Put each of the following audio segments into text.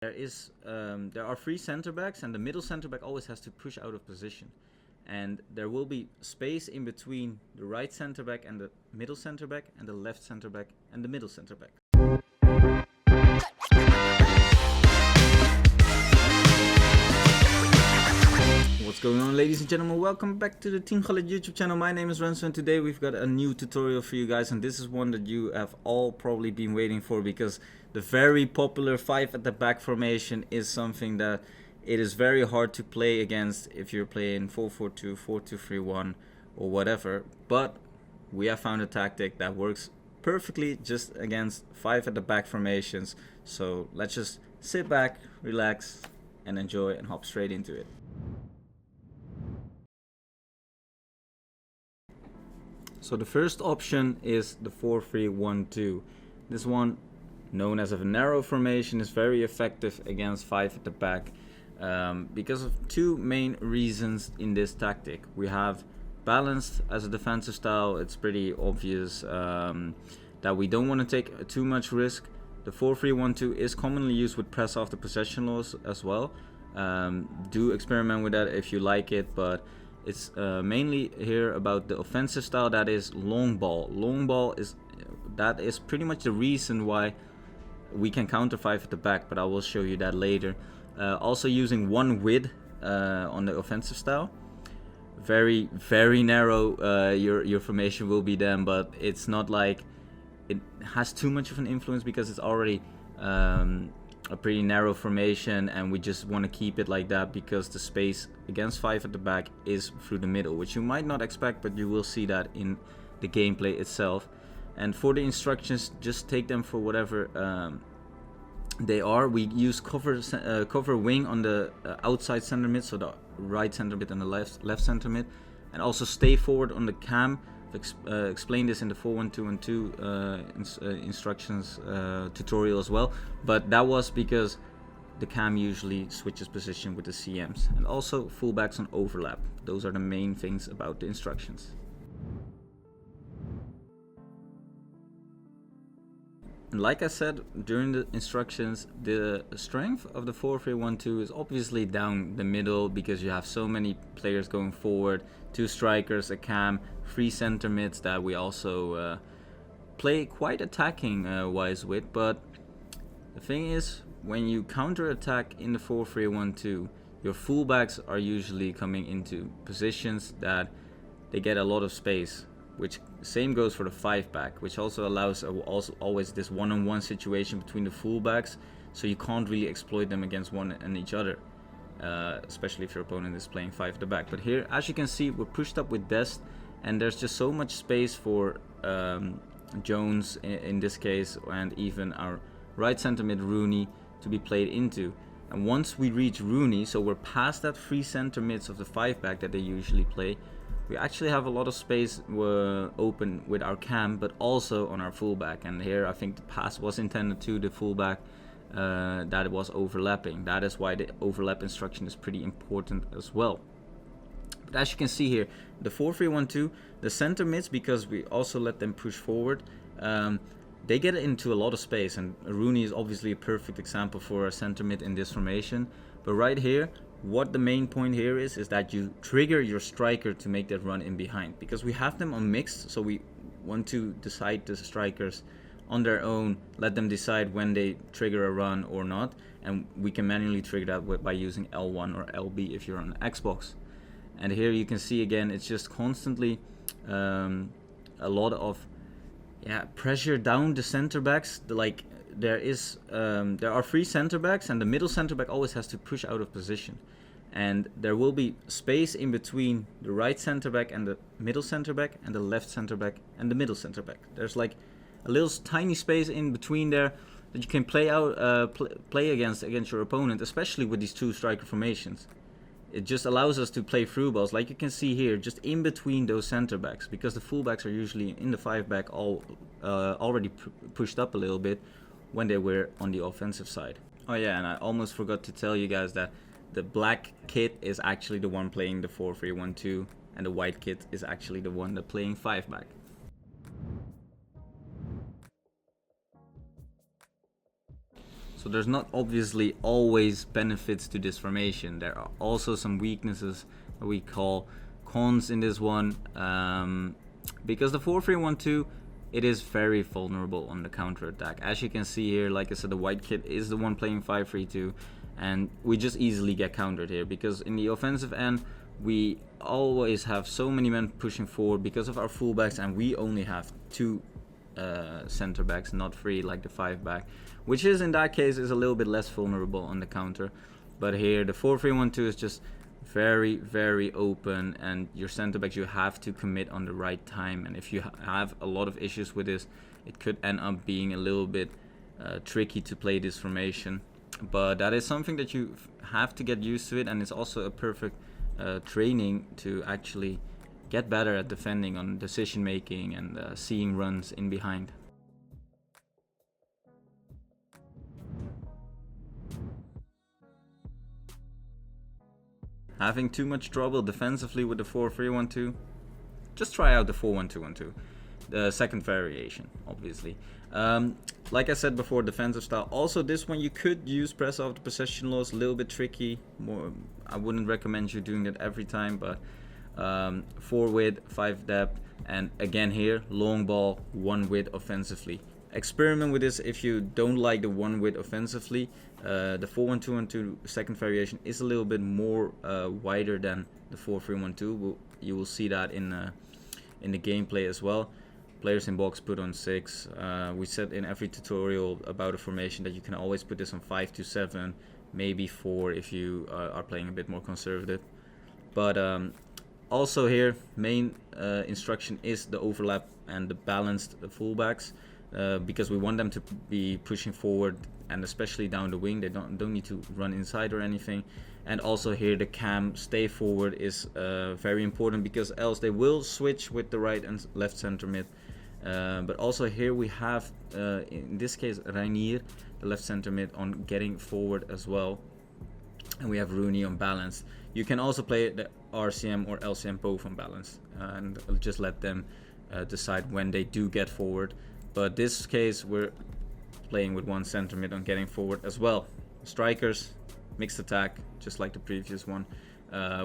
There are three center backs, and the middle center back always has to push out of position. And there will be space in between the right center back and the middle center back, and the left center back and the middle center back. What's going on, ladies and gentlemen? Welcome back to the Team Gullit YouTube channel. My name is Renzo, and today we've got a new tutorial for you guys, and this is one that you have all probably been waiting for, because the very popular 5 at the back formation is something that it is very hard to play against if you're playing 4-4-2, 4-2-3-1 or whatever. But we have found a tactic that works perfectly just against 5 at the back formations. So let's just sit back, relax, and enjoy and hop straight into it. So the first option is the 4-3-1-2. This one, known as a narrow formation, is very effective against 5 at the back because of two main reasons in this tactic. We have balanced as a defensive style. It's pretty obvious that we don't want to take too much risk. The 4-3-1-2 is commonly used with press after possession loss as well. Do experiment with that if you like it, but it's mainly here about the offensive style, that is long ball. Long ball is pretty much the reason why we can counter 5 at the back, but I will show you that later. Also using one width on the offensive style. Very narrow your formation will be then, but it's not like it has too much of an influence because it's already a pretty narrow formation, and we just want to keep it like that because the space against 5 at the back is through the middle, which you might not expect, but you will see that in the gameplay itself. And for the instructions, just take them for whatever they are. We use cover wing on the outside center mid, so the right center mid and the left center mid, and also stay forward on the cam. Explain this in the 4-1-2-1-2 instructions tutorial as well, but that was because the cam usually switches position with the CMs, and also fullbacks on overlap. Those are the main things about the instructions. And like I said during the instructions, the strength of the 4-3-1-2 is obviously down the middle because you have so many players going forward, 2 strikers, a cam, 3 center mids that we also play quite attacking wise with. But the thing is, when you counter attack in the 4-3-1-2, your fullbacks are usually coming into positions that they get a lot of space, which same goes for the 5 back, which also allows always this one-on-one situation between the fullbacks, so you can't really exploit them against one and each other, especially if your opponent is playing 5 at the back. But here, as you can see, we're pushed up with Dest, and there's just so much space for Jones in this case, and even our right center mid Rooney to be played into. And once we reach Rooney, so we're past that 3 center mids of the 5 back that they usually play, we actually have a lot of space open with our cam, but also on our fullback. And here I think the pass was intended to the fullback that it was overlapping. That is why the overlap instruction is pretty important as well. But as you can see here, the 4-3-1-2, the center mids, because we also let them push forward, they get into a lot of space, and Rooney is obviously a perfect example for a center mid in this formation. But right here, what the main point here is that you trigger your striker to make that run in behind, because we have them on mixed, so we want to decide the strikers on their own, let them decide when they trigger a run or not, and we can manually trigger that by using L1 or LB if you're on Xbox. And here you can see again, it's just constantly a lot of pressure down the center backs. There are 3 center backs, and the middle center back always has to push out of position, and there will be space in between the right center back and the middle center back, and the left center back and the middle center back. There's like a little tiny space in between there that you can play against your opponent, especially with these 2 striker formations. It just allows us to play through balls, like you can see here, just in between those center backs, because the fullbacks are usually in the 5 back already pushed up a little bit when they were on the offensive side. Oh yeah, and I almost forgot to tell you guys that the black kit is actually the one playing the 4-3-1-2, and the white kit is actually the one that playing 5 back. So there's not obviously always benefits to this formation. There are also some weaknesses that we call cons in this one, because the 4-3-1-2, it is very vulnerable on the counter attack. As you can see here, like I said, the white kid is the one playing 5-3-2, and we just easily get countered here because in the offensive end we always have so many men pushing forward because of our fullbacks, and we only have 2 center backs, not 3 like the 5-back, which is in that case is a little bit less vulnerable on the counter. But here the 4-3-1-2 is just very, very open, and your center backs, you have to commit on the right time, and if you have a lot of issues with this, it could end up being a little bit tricky to play this formation. But that is something that you have to get used to it, and it's also a perfect training to actually get better at defending on decision making and seeing runs in behind. Having too much trouble defensively with the 4-3-1-2, just try out the 4-1-2-1-2, the second variation, obviously. Like I said before, defensive style. Also, this one you could use press off the possession loss, a little bit tricky. I wouldn't recommend you doing that every time, but 4 width, 5 depth, and again here, long ball, 1 width offensively. Experiment with this if you don't like the 1 width offensively. The 4-1-2-1-2 second variation is a little bit more wider than the 4-3-1-2. You will see that in the gameplay as well. Players in box put on 6. We said in every tutorial about a formation that you can always put this on 5-7, maybe 4 if you are playing a bit more conservative. But also here, main instruction is the overlap and the balanced fullbacks, because we want them to be pushing forward and especially down the wing. They don't need to run inside or anything. And also here the cam stay forward is very important, because else they will switch with the right and left center mid. But also here we have, in this case, Reinier, the left center mid, on getting forward as well. And we have Rooney on balance. You can also play the RCM or LCM both on balance, and just let them decide when they do get forward. But this case we're playing with 1 center mid on getting forward as well. Strikers, mixed attack, just like the previous one.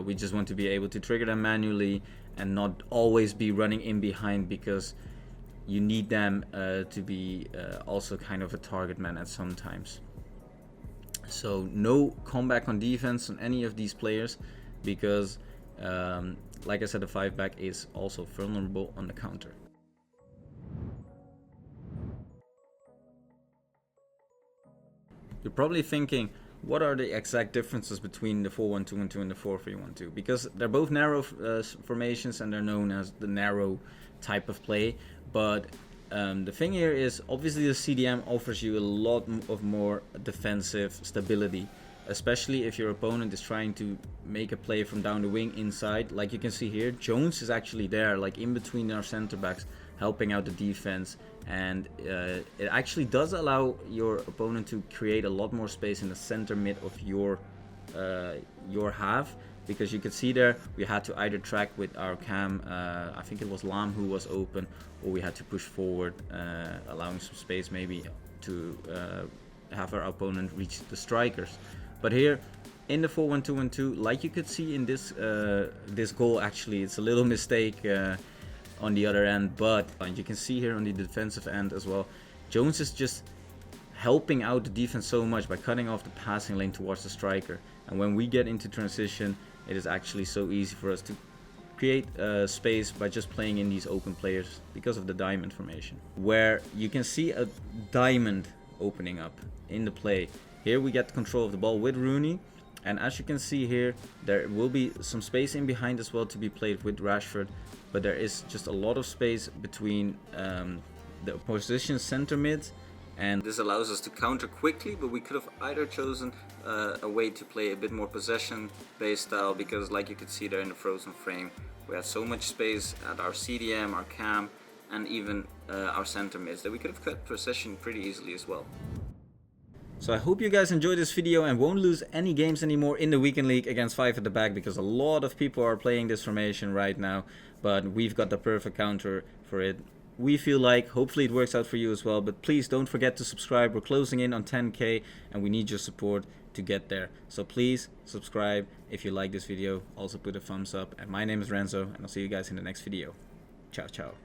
We just want to be able to trigger them manually and not always be running in behind, because you need them to be also kind of a target man at some times. So no comeback on defense on any of these players, because like I said, the 5-back is also vulnerable on the counter. You're probably thinking, what are the exact differences between the 4-1-2-1-2 and the 4-3-1-2? Because they're both narrow formations, and they're known as the narrow type of play. But the thing here is, obviously the CDM offers you a lot of more defensive stability, especially if your opponent is trying to make a play from down the wing inside. Like you can see here, Jones is actually there, like in between our center backs, helping out the defense, and it actually does allow your opponent to create a lot more space in the center mid of your half, because you could see there we had to either track with our cam, I think it was Lam who was open, or we had to push forward, allowing some space maybe to have our opponent reach the strikers. But here in the 4-1-2-1-2, like you could see in this this goal, actually it's a little mistake on the other end, but you can see here on the defensive end as well, Jones is just helping out the defense so much by cutting off the passing lane towards the striker. And when we get into transition, it is actually so easy for us to create space by just playing in these open players because of the diamond formation, where you can see a diamond opening up in the play. Here we get control of the ball with Rooney, and as you can see here, there will be some space in behind as well to be played with Rashford, but there is just a lot of space between the opposition center mid, and this allows us to counter quickly. But we could have either chosen a way to play a bit more possession based style, because like you could see there in the frozen frame, we have so much space at our CDM, our cam, and even our center mids, that we could have cut possession pretty easily as well. So I hope you guys enjoyed this video and won't lose any games anymore in the weekend league against 5 at the back, because a lot of people are playing this formation right now, but we've got the perfect counter for it. we feel like. Hopefully it works out for you as well. But please don't forget to subscribe. We're closing in on 10K and we need your support to get there. So please subscribe if you like this video. Also put a thumbs up. And my name is Renzo and I'll see you guys in the next video. Ciao, ciao.